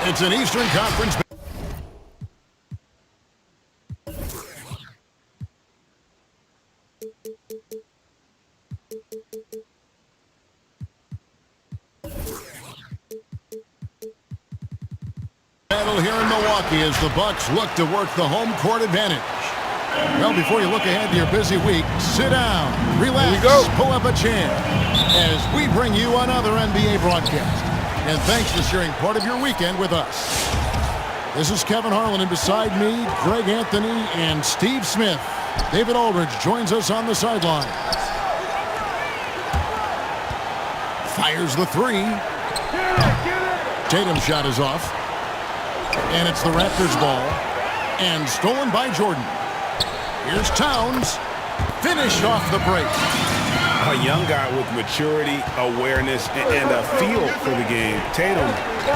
It's an Eastern Conference. Battle here in Milwaukee as the Bucks look to work the home court advantage. Well, before you look ahead to your busy week, sit down, relax, pull up a chair as we bring you another NBA broadcast. And thanks for sharing part of your weekend with us. This is Kevin Harlan, and beside me, Greg Anthony and Steve Smith. David Aldridge joins us on the sideline. Fires the three. Tatum's shot is off. And it's the Raptors' ball. And stolen by Jordan. Here's Towns. Finished off the break. A young guy with maturity, awareness, and a feel for the game. Tatum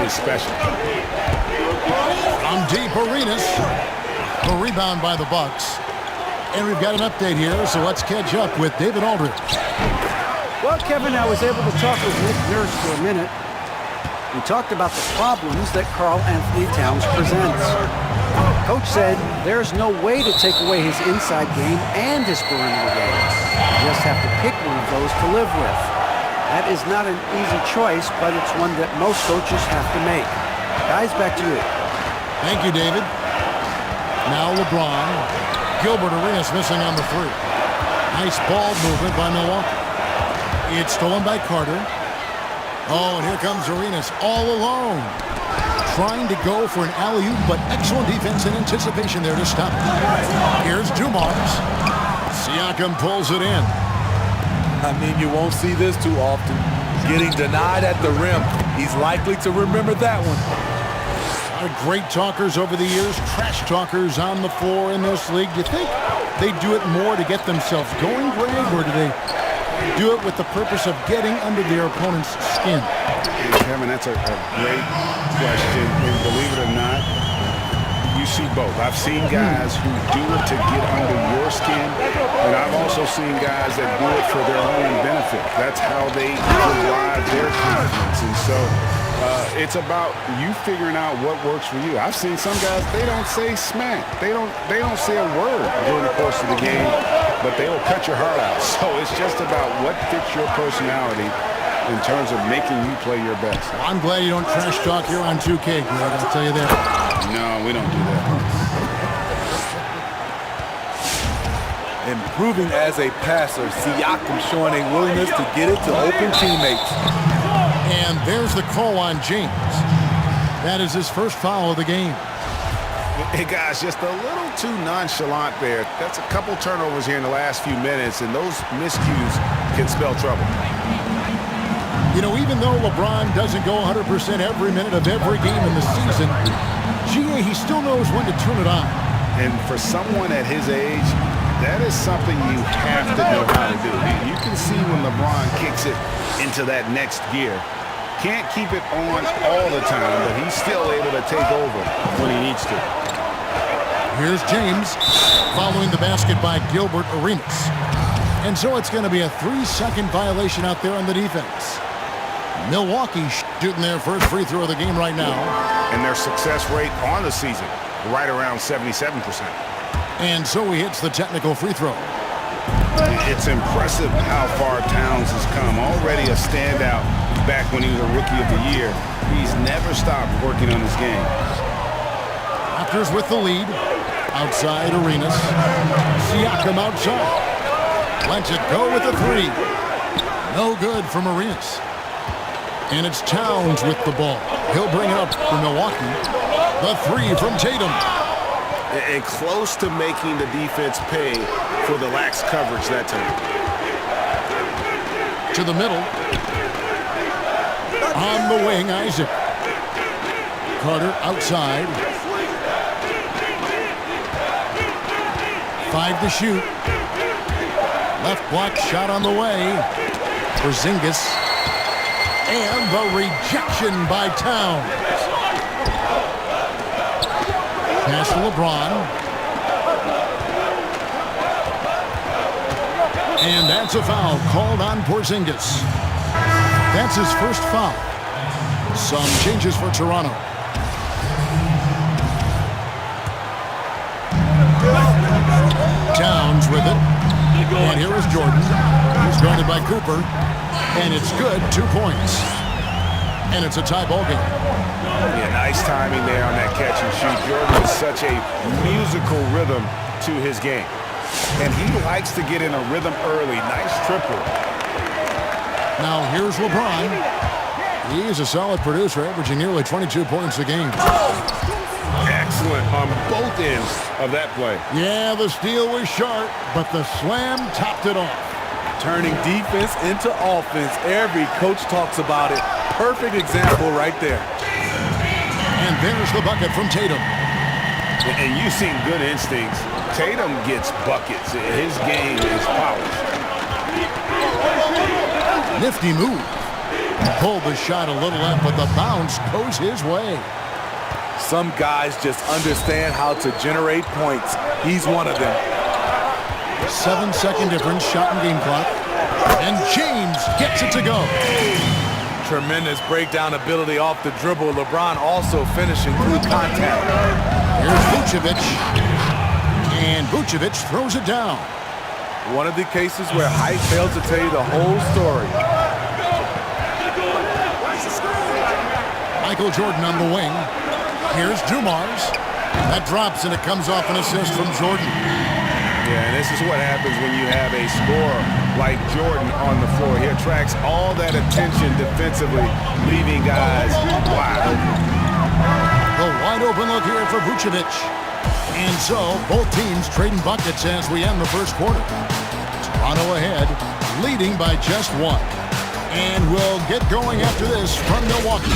is special. From deep, Arenas. The rebound by the Bucks. And we've got an update here, so let's catch up with David Aldridge. Well, Kevin, I was able to talk with Nick Nurse for a minute. We talked about the problems that Karl Anthony Towns presents. Coach said there's no way to take away his inside game and his perimeter game. You just have to pick one of those to live with. That is not an easy choice, but it's one that most coaches have to make. Guys, back to you. Thank you, David. Now LeBron. Gilbert Arenas missing on the three. Nice ball movement by Milwaukee. It's stolen by Carter. Oh, and here comes Arenas all alone. Trying to go for an alley-oop, but excellent defense and anticipation there to stop it. Here's Dumars. Siakam pulls it in. I mean, you won't see this too often. Getting denied at the rim. He's likely to remember that one. A lot of great talkers over the years, trash talkers on the floor in this league. Do you think they do it more to get themselves going, Greg, or do they do it with the purpose of getting under their opponent's skin? Kevin, that's a great question. And believe it or not, you see both. I've seen guys who do it to get under your skin, and I've also seen guys that do it for their own benefit. That's how they derive their confidence. And so it's about you figuring out what works for you. I've seen some guys, they don't say smack. They don't say a word during the course of the game, but they will cut your heart out. So it's just about what fits your personality in terms of making you play your best. Well, I'm glad you don't trash talk here on 2K, Greg. I'll tell you that. No, we don't do that. Improving as a passer, Siakam showing a willingness to get it to open teammates. And there's the call on James. That is his first foul of the game. Hey, guys, just a little too nonchalant there. That's a couple turnovers here in the last few minutes, and those miscues can spell trouble. You know, even though LeBron doesn't go 100% every minute of every game in the season, he still knows when to turn it on. And for someone at his age, that is something you have to know how to do. You can see when LeBron kicks it into that next gear. Can't keep it on all the time, but he's still able to take over when he needs to. Here's James following the basket by Gilbert Arenas. And so it's going to be a 3-second violation out there on the defense. Milwaukee shooting their first free throw of the game right now. And their success rate on the season, right around 77%. And so he hits the technical free throw. It's impressive how far Towns has come. Already a standout back when he was a Rookie of the Year. He's never stopped working on his game. Raptors with the lead. Outside Arenas. Siakam outside. Lets it go with the three. No good from Arenas. And it's Towns with the ball. He'll bring it up for Milwaukee. The three from Tatum. And close to making the defense pay for the lax coverage that time. To the middle. On the wing, Isaac. Carter outside. 5 to shoot. Left block shot on the way. Porzingis. And the rejection by Towns. Pass to LeBron. And that's a foul called on Porzingis. That's his first foul. Some changes for Toronto. And here is Jordan. He's guarded by Cooper. And it's good, 2 points. And it's a tie ball game. Yeah, nice timing there on that catch and shoot. Jordan has such a musical rhythm to his game. And he likes to get in a rhythm early. Nice triple. Now here's LeBron. He's a solid producer, averaging nearly 22 points a game. Excellent on both ends of that play. Yeah, the steal was sharp, but the slam topped it off. Turning defense into offense. Every coach talks about it. Perfect example right there. And there's the bucket from Tatum. And you've seen good instincts. Tatum gets buckets. His game is polished. Nifty move. Pulled the shot a little left, but the bounce goes his way. Some guys just understand how to generate points. He's one of them. 7-second difference, shot and game clock. And James gets it to go. Tremendous breakdown ability off the dribble. LeBron also finishing through contact. Here's Vucevic. And Vucevic throws it down. One of the cases where height fails to tell you the whole story. Michael Jordan on the wing. Here's Dumars. That drops, and it comes off an assist from Jordan. Yeah, and this is what happens when you have a scorer like Jordan on the floor. He attracts all that attention defensively, leaving guys wide open. The wide open look here for Vucevic. And so, both teams trading buckets as we end the first quarter. Toronto ahead, leading by just 1. And we'll get going after this from Milwaukee.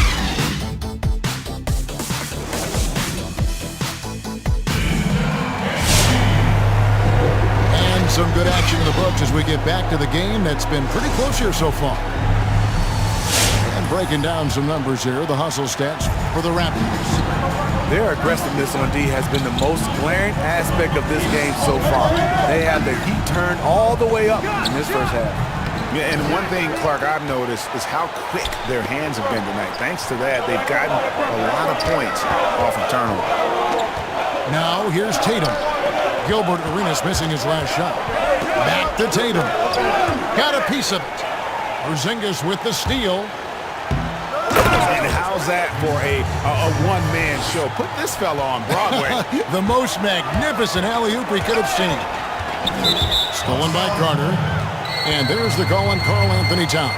Some good action in the books as we get back to the game that's been pretty close here so far. And breaking down some numbers here, the hustle stats for the Raptors. Their aggressiveness on D has been the most glaring aspect of this game so far. They have the heat turned all the way up in this first half. Yeah, and one thing, Clark, I've noticed is how quick their hands have been tonight. Thanks to that, they've gotten a lot of points off of turnover. Now here's Tatum. Gilbert Arenas missing his last shot. Back to Tatum. Got a piece of it. Porzingis with the steal. And how's that for a one-man show? Put this fella on Broadway. The most magnificent alley-oop we could have seen. Stolen by Carter. And there's the call on Karl Anthony Towns.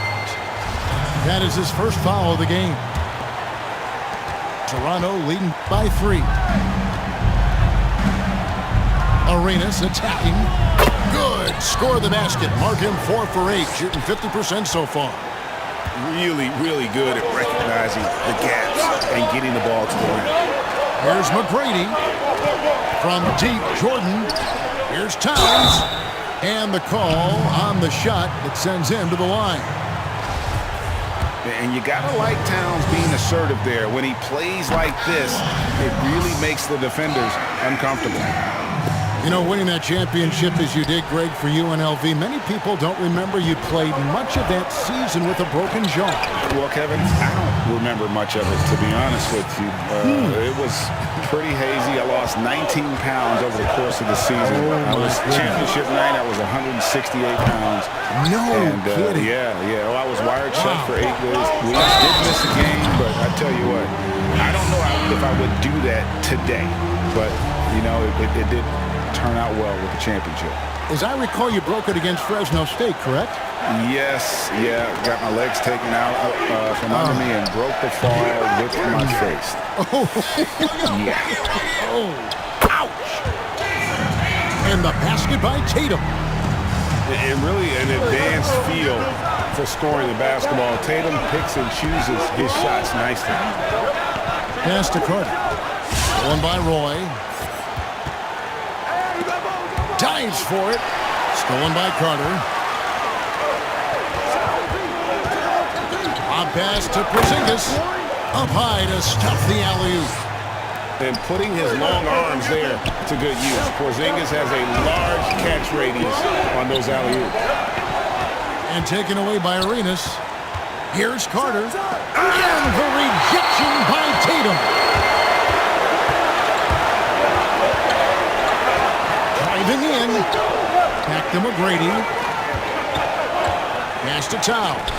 That is his first foul of the game. Toronto leading by 3. Arenas attacking. Good. Score the basket. Mark him 4 for 8. Shooting 50% so far. Really, really good at recognizing the gaps and getting the ball to the rim. Here's McGrady. From deep, Jordan. Here's Towns. And the call on the shot that sends him to the line. And you gotta like Towns being assertive there. When he plays like this, it really makes the defenders uncomfortable. You know, winning that championship as you did, Greg, for UNLV, many people don't remember you played much of that season with a broken jaw. Well, Kevin, I don't remember much of it, to be honest with you. It was pretty hazy. I lost 19 pounds over the course of the season. I was championship night. I was 168 pounds. No kidding. Yeah. Well, I was wired shut for 8 weeks. We did miss a game, but I tell you what, I don't know if I would do that today. But, you know, it did turn out well with the championship. As I recall, you broke it against Fresno State, correct? Yes, yeah. Got my legs taken out from under me and broke the fall with my face. Oh, Yeah. oh, ouch! And the basket by Tatum. And really an advanced feel for scoring the basketball. Tatum picks and chooses his shots nicely. Pass to Carter. One by Roy. Dives for it. Stolen by Carter. A pass to Porzingis. Up high to stuff the alley-oop. And putting his long arms there to good use. Porzingis has a large catch radius on those alley-oops. And taken away by Arenas. Here's Carter. And the rejection by Tatum. Driving in. Back Back to McGrady. Pass to Towns.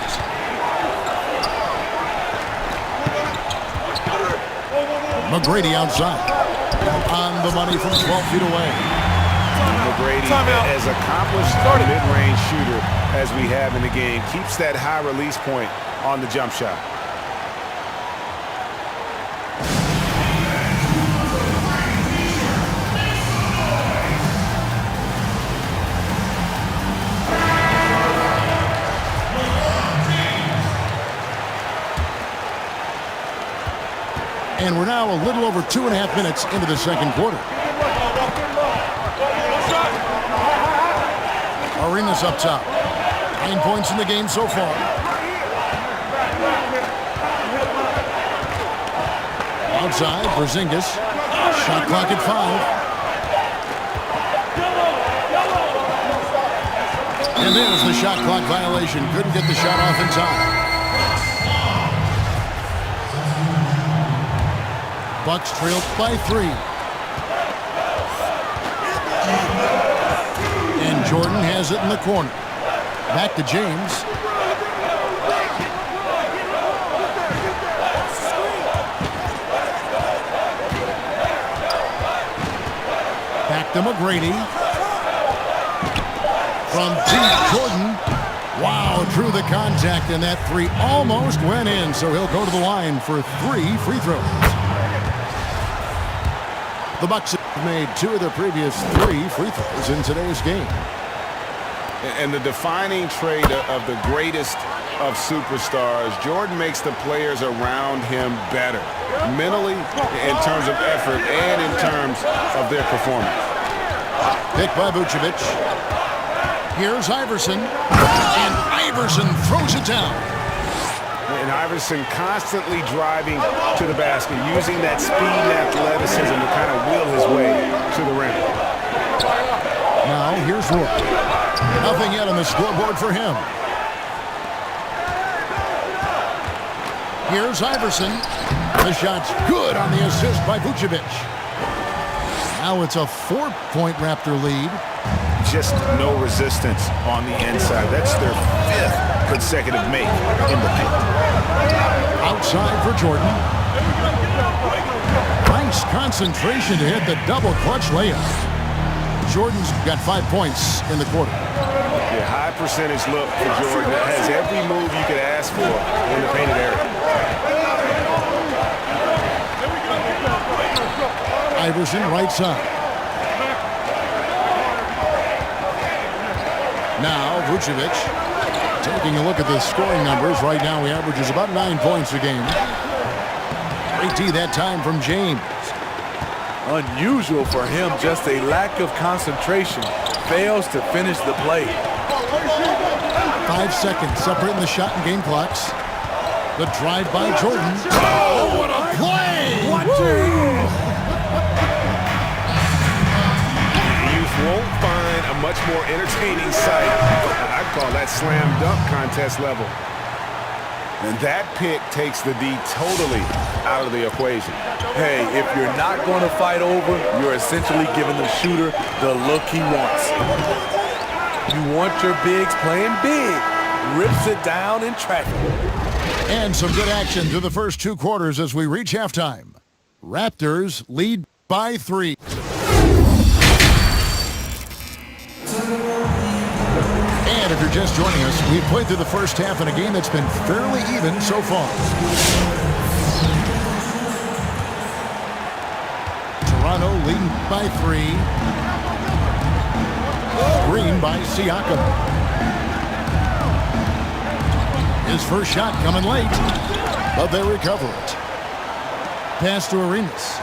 McGrady outside. On the money from 12 feet away. McGrady, as accomplished a mid-range shooter as we have in the game, keeps that high release point on the jump shot. And we're now a little over 2.5 minutes into the second quarter. Arenas up top. 9 points in the game so far. Outside, Porzingis. Shot clock at 5. And there's the shot clock violation. Couldn't get the shot off in time. Bucks trailed by 3. And Jordan has it in the corner. Back to James. Back to McGrady. From deep, Jordan. Wow, drew the contact, and that 3 almost went in, so he'll go to the line for 3 free throws. The Bucks have made 2 of their previous 3 free throws in today's game. And the defining trait of the greatest of superstars, Jordan makes the players around him better, mentally, in terms of effort, and in terms of their performance. Picked by Vucevic. Here's Iverson, and Iverson throws it down. And Iverson constantly driving to the basket, using that speed and athleticism to kind of wheel his way to the rim. Now here's Rook. Nothing yet on the scoreboard for him. Here's Iverson. The shot's good on the assist by Vucevic. Now it's a 4-point Raptor lead. Just no resistance on the inside. That's their 5th consecutive make in the paint. Outside for Jordan. Nice concentration to hit the double clutch layup. Jordan's got 5 points in the quarter. Yeah, high percentage look for Jordan. That has every move you could ask for in the painted area. Iverson right side. Now Vucevic taking a look at the scoring numbers. Right now he averages about 9 points a game. Great D that time from James. Unusual for him, just a lack of concentration. Fails to finish the play. 5 seconds separating the shot and game clocks. The drive by Jordan. Oh, what a play! Watch it! Youth won't find a much more entertaining sight. I'd call that slam dunk contest level. And that pick takes the D totally out of the equation. Hey, if you're not going to fight over, you're essentially giving the shooter the look he wants. You want your bigs playing big. Rips it down in traffic. And some good action through the first 2 quarters as we reach halftime. Raptors lead by 3. And if you're just joining us, we've played through the first half in a game that's been fairly even so far. Toronto leading by 3. Green by Siakam. His first shot coming late, but they recover it. Pass to Arenas.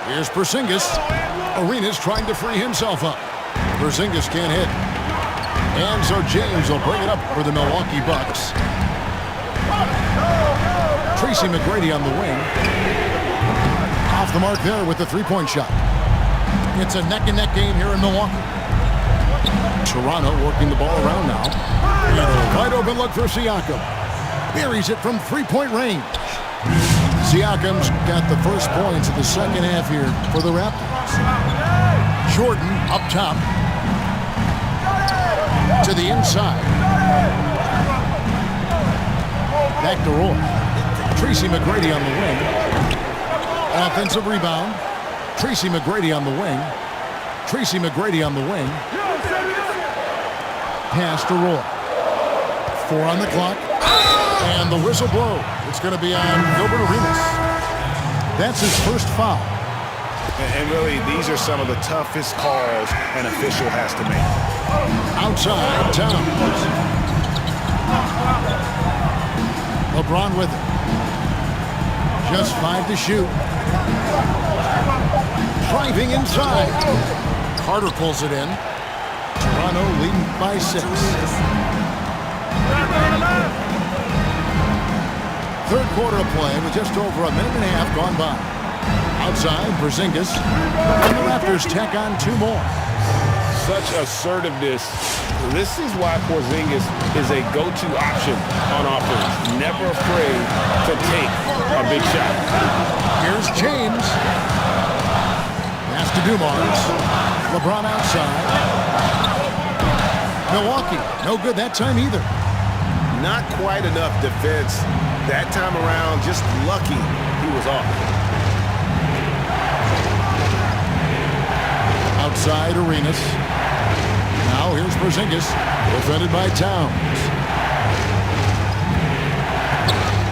Here's Porzingis. Arenas trying to free himself up. Porzingis can't hit. And so James will bring it up for the Milwaukee Bucks. Tracy McGrady on the wing. Off the mark there with the 3-point shot. It's a neck-and-neck game here in Milwaukee. Toronto working the ball around now. And a wide open look for Siakam. Buries it from 3-point range. Siakam's got the first points of the second half here for the Raptors. Jordan up top. To the inside. Back to Roy. Tracy McGrady on the wing. Offensive rebound. Tracy McGrady on the wing. Tracy McGrady on the wing. Pass to Roy. 4 on the clock. And the whistle blows. It's going to be on Gilbert Arenas. That's his first foul. And really, these are some of the toughest calls an official has to make. Outside, Towns. LeBron with it. Just 5 to shoot. Driving inside. Carter pulls it in. Toronto leading by 6. Third quarter of play with just over a minute and a half gone by. Outside, Porzingis. And the Raptors tack on 2 more. Such assertiveness. This is why Porzingis is a go-to option on offense. Never afraid to take a big shot. Here's James. Pass to Dumars. LeBron outside. Milwaukee, no good that time either. Not quite enough defense that time around. Just lucky he was off. Outside Arenas. Now here's Porzingis, defended by Towns.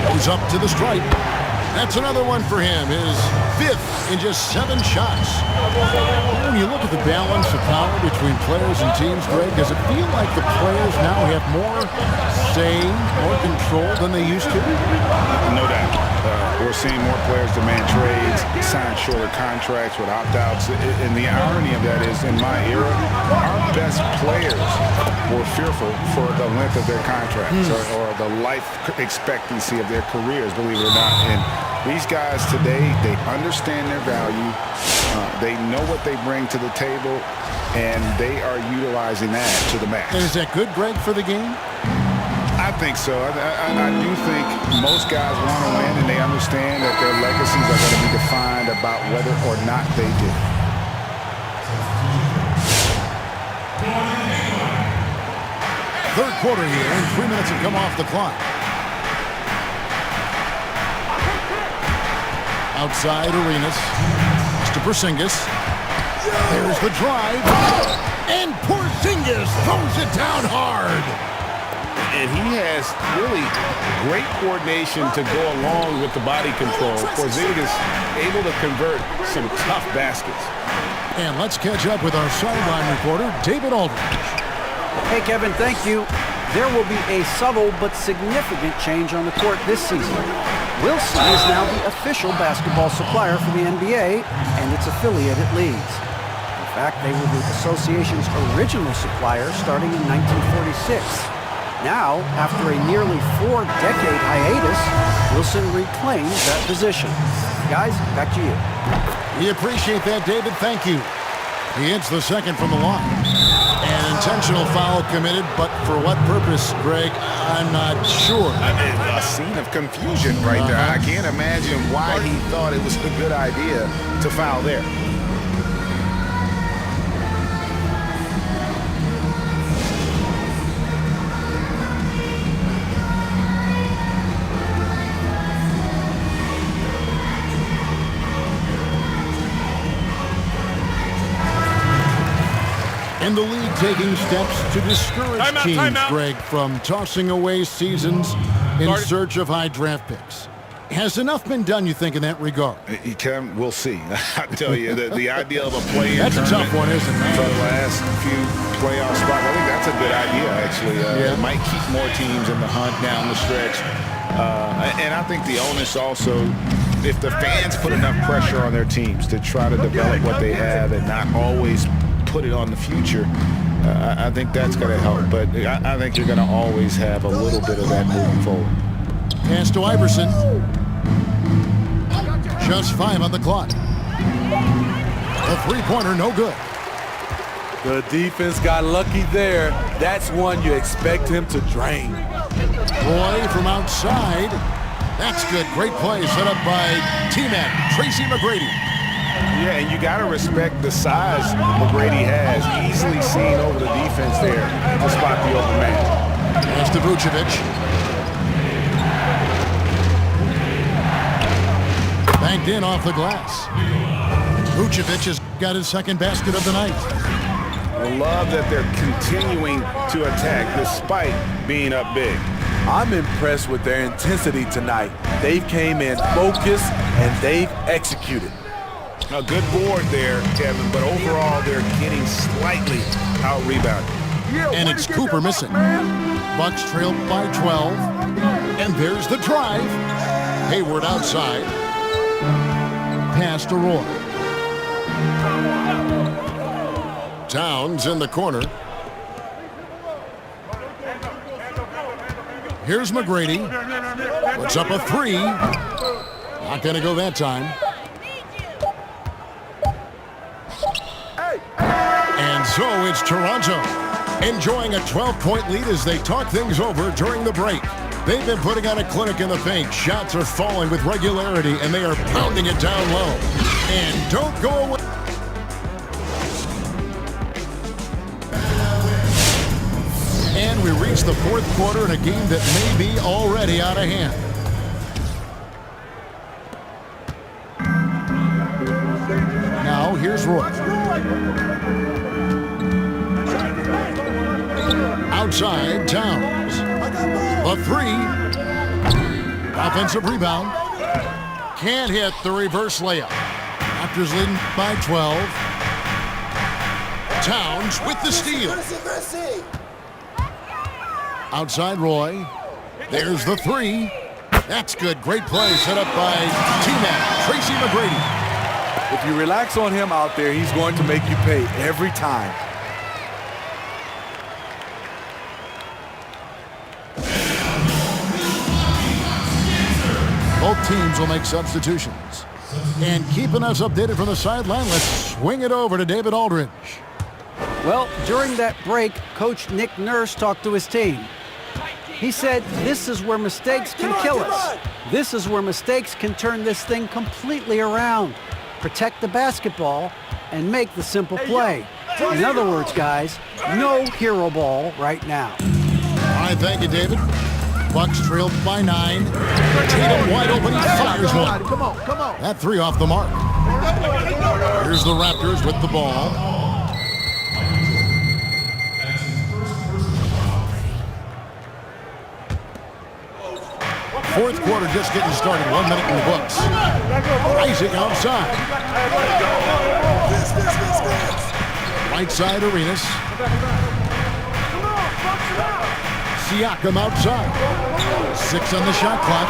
Goes up to the stripe. That's another one for him. His 5th in just 7 shots. When you look at the balance of power between players and teams, Greg, does it feel like the players now have more say, more control than they used to? No doubt. We're seeing more players demand trades, sign shorter contracts with opt-outs. And the irony of that is, in my era, our best players were fearful for the length of their contracts or the life expectancy of their careers, believe it or not. And these guys today, they understand their value. They know what they bring to the table, and they are utilizing that to the max. And is that good, Greg, for the game? I think so. I do think most guys want to win, and they understand that their legacies are going to be defined about whether or not they do. Third quarter here, and 3 minutes have come off the clock. Outside Arenas. To Porzingis. There's the drive. And Porzingis throws it down hard. And he has really great coordination to go along with the body control. Porzingis able to convert some tough baskets. And let's catch up with our sideline reporter, David Aldridge. Hey, Kevin, thank you. There will be a subtle but significant change on the court this season. Wilson is now the official basketball supplier for the NBA and its affiliated leagues. In fact, they were the association's original supplier starting in 1946. Now, after a nearly 4-decade hiatus, Wilson reclaims that position. Guys, back to you. We appreciate that, David. Thank you. He hits the second from the line. An intentional foul committed, but for what purpose, Greg? I'm not sure. A scene of confusion right there. I can't imagine why he thought it was a good idea to foul there. And the league taking steps to discourage teams, Greg, from tossing away seasons in search of high draft picks. Has enough been done, you think, in that regard? We'll see. I tell you, the idea of a play-in That's a tough one, isn't it? For the last few playoff spots, I think that's a good idea, actually. It might keep more teams in the hunt down the stretch. And I think the onus also, if the fans put enough pressure on their teams to try to develop what they have and not always put it on the future, I think that's going to help. But I think you're going to always have a little bit of that moving forward. Pass to Iverson. Just 5 on the clock. A three-pointer, no good. The defense got lucky there. That's one you expect him to drain. Roy from outside. That's good. Great play set up by T-Man, Tracy McGrady. Yeah, and you got to respect the size McGrady has. Easily seen over the defense there to spot the open man. There's to Vucevic. Banked in off the glass. Vucevic has got his second basket of the night. I love that they're continuing to attack despite being up big. I'm impressed with their intensity tonight. They've came in focused and they've executed. A good board there, Kevin, but overall they're getting slightly out-rebounded. And it's Cooper missing. Bucks trail by 12. And there's the drive. Hayward outside. Pass to Roy. Towns in the corner. Here's McGrady. Puts up a three. Not going to go that time. And so it's Toronto enjoying a 12-point lead as they talk things over during the break. They've been putting on a clinic in the paint. Shots are falling with regularity, and they are pounding it down low. And don't go away. And we reach the fourth quarter in a game that may be already out of hand. Now here's Roy. Outside, Towns. A three. Offensive rebound. Can't hit the reverse layup. Raptors leading by 12. Towns with the steal. Outside Roy. There's the three. That's good. Great play set up by T-Man, Tracy McGrady. If you relax on him out there, he's going to make you pay every time. Both teams will make substitutions. And keeping us updated from the sideline, let's swing it over to David Aldridge. Well, during that break, Coach Nick Nurse talked to his team. He said, this is where mistakes can kill us. This is where mistakes can turn this thing completely around. Protect the basketball and make the simple play. In other words, guys, no hero ball right now. All right, thank you, David. Bucks trailed by 9. Tatum wide open, he fires one. Come on. That three off the mark. Here's the Raptors with the ball. Fourth quarter just getting started. 1 minute in the books. Isaac outside. Right side, Arenas. Siakam outside. 6 on the shot clock.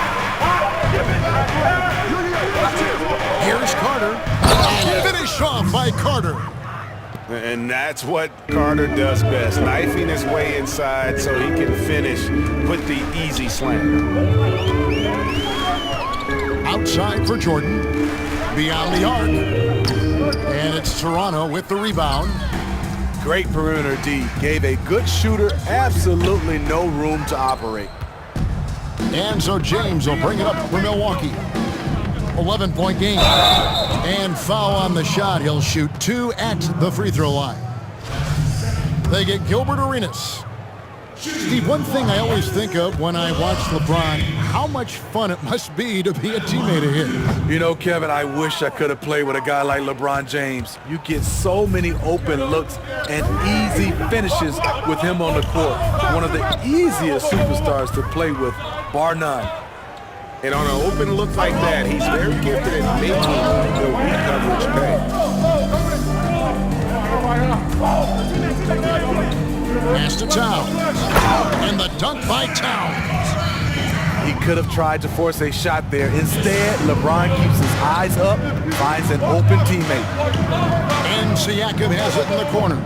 Here's Carter. And finish off by Carter. And that's what Carter does best, knifing his way inside so he can finish with the easy slam. Outside for Jordan. Beyond the arc. And it's Toronto with the rebound. Great perimeter D. Gave a good shooter absolutely no room to operate. And so James will bring it up for Milwaukee. 11-point game. And foul on the shot. He'll shoot 2 at the free throw line. They get Gilbert Arenas. Steve, one thing I always think of when I watch LeBron, how much fun it must be to be a teammate of his. You know, Kevin, I wish I could have played with a guy like LeBron James. You get so many open looks and easy finishes with him on the court. One of the easiest superstars to play with, bar none. And on an open look like that, he's very gifted at making the weak coverage pay. Pass to Towns. And the dunk by Towns. He could have tried to force a shot there. Instead, LeBron keeps his eyes up, finds an open teammate. And Siakam has it in the corner.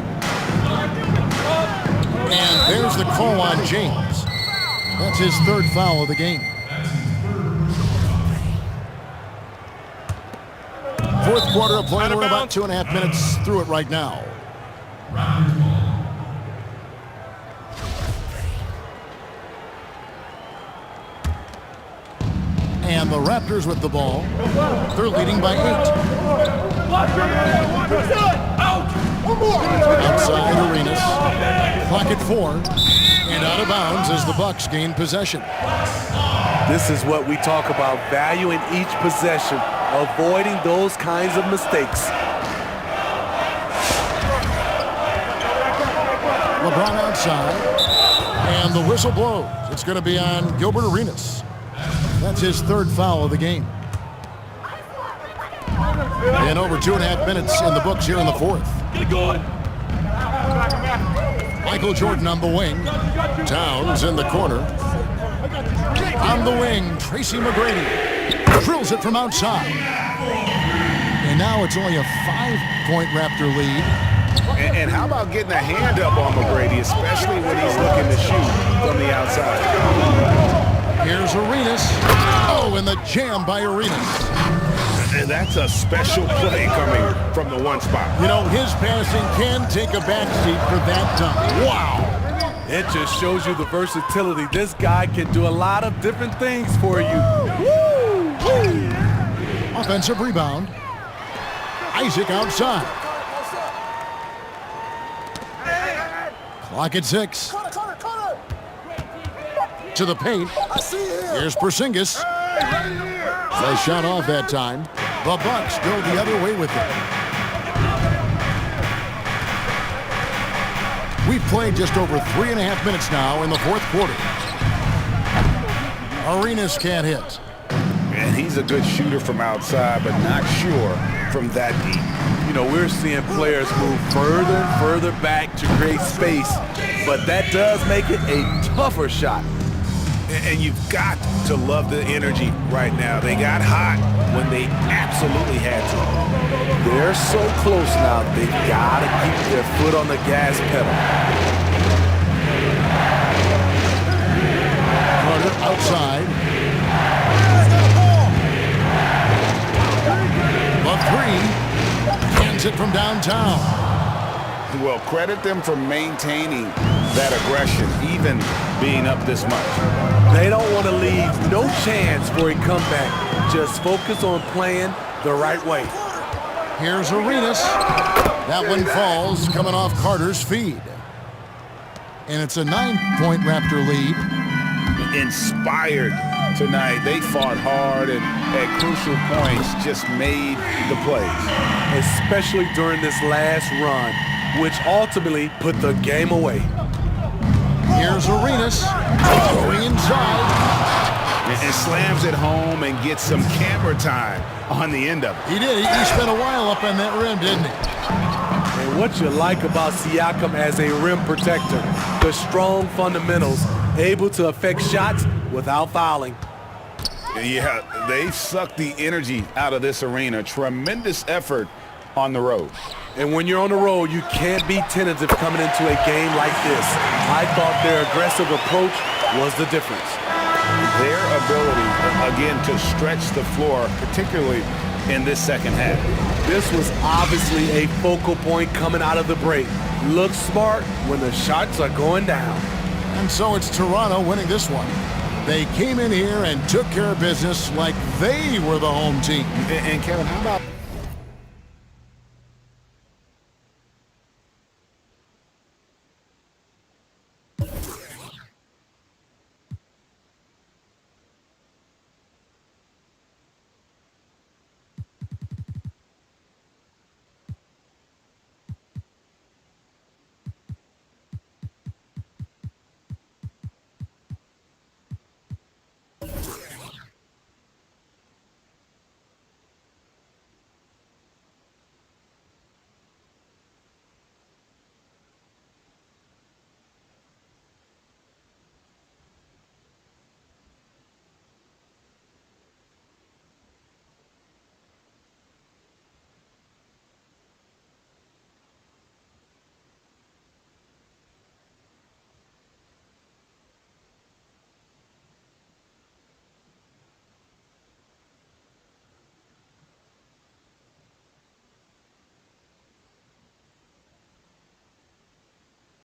And there's the call on James. That's his 3rd foul of the game. Fourth quarter of play. We're about 2.5 minutes through it right now. And the Raptors with the ball. They're leading by 8. Outside Arenas. Clock at 4. And out of bounds as the Bucks gain possession. This is what we talk about, valuing each possession, avoiding those kinds of mistakes. LeBron outside. And the whistle blows. It's going to be on Gilbert Arenas. That's his third foul of the game. And over 2.5 minutes in the books here in the fourth. Michael Jordan on the wing. Towns in the corner. On the wing, Tracy McGrady drills it from outside. And now it's only a 5-point Raptor lead. And how about getting a hand up on McGrady, especially when he's looking to shoot from the outside? Here's Arenas. Oh, and the jam by Arenas. And that's a special play coming from the one spot. You know, his passing can take a backseat for that dunk. Wow. It just shows you the versatility. This guy can do a lot of different things for you. Woo! Woo! Offensive rebound. Isaac outside. Clock at 6. To the paint. Here's Porzingis. They shot off that time. The Bucks go the other way with it. We've played just over 3.5 minutes now in the fourth quarter. Arenas can't hit. And he's a good shooter from outside, but not sure from that deep. You know, we're seeing players move further and further back to create space, but that does make it a tougher shot. And you've got to love the energy right now. They got hot when they absolutely had to. They're so close now, they've got to keep their foot on the gas pedal. Carter outside. The 3. Hands it from downtown. Well, credit them for maintaining that aggression, even being up this much. They don't want to leave no chance for a comeback. Just focus on playing the right way. Here's Arenas. That one falls coming off Carter's feed. And it's a 9-point Raptor lead. Inspired tonight. They fought hard and at crucial points just made the plays. Especially during this last run, which ultimately put the game away. Here's Arenas going inside. And slams it home and gets some camera time on the end of it. He did. He spent a while up on that rim, didn't he? And what you like about Siakam as a rim protector, the strong fundamentals, able to affect shots without fouling. Yeah, they sucked the energy out of this arena. Tremendous effort on the road. And when you're on the road, you can't be tentative coming into a game like this. I thought their aggressive approach was the difference. Their ability, again, to stretch the floor, particularly in this second half. This was obviously a focal point coming out of the break. Look smart when the shots are going down. And so it's Toronto winning this one. They came in here and took care of business like they were the home team. And Kevin, how about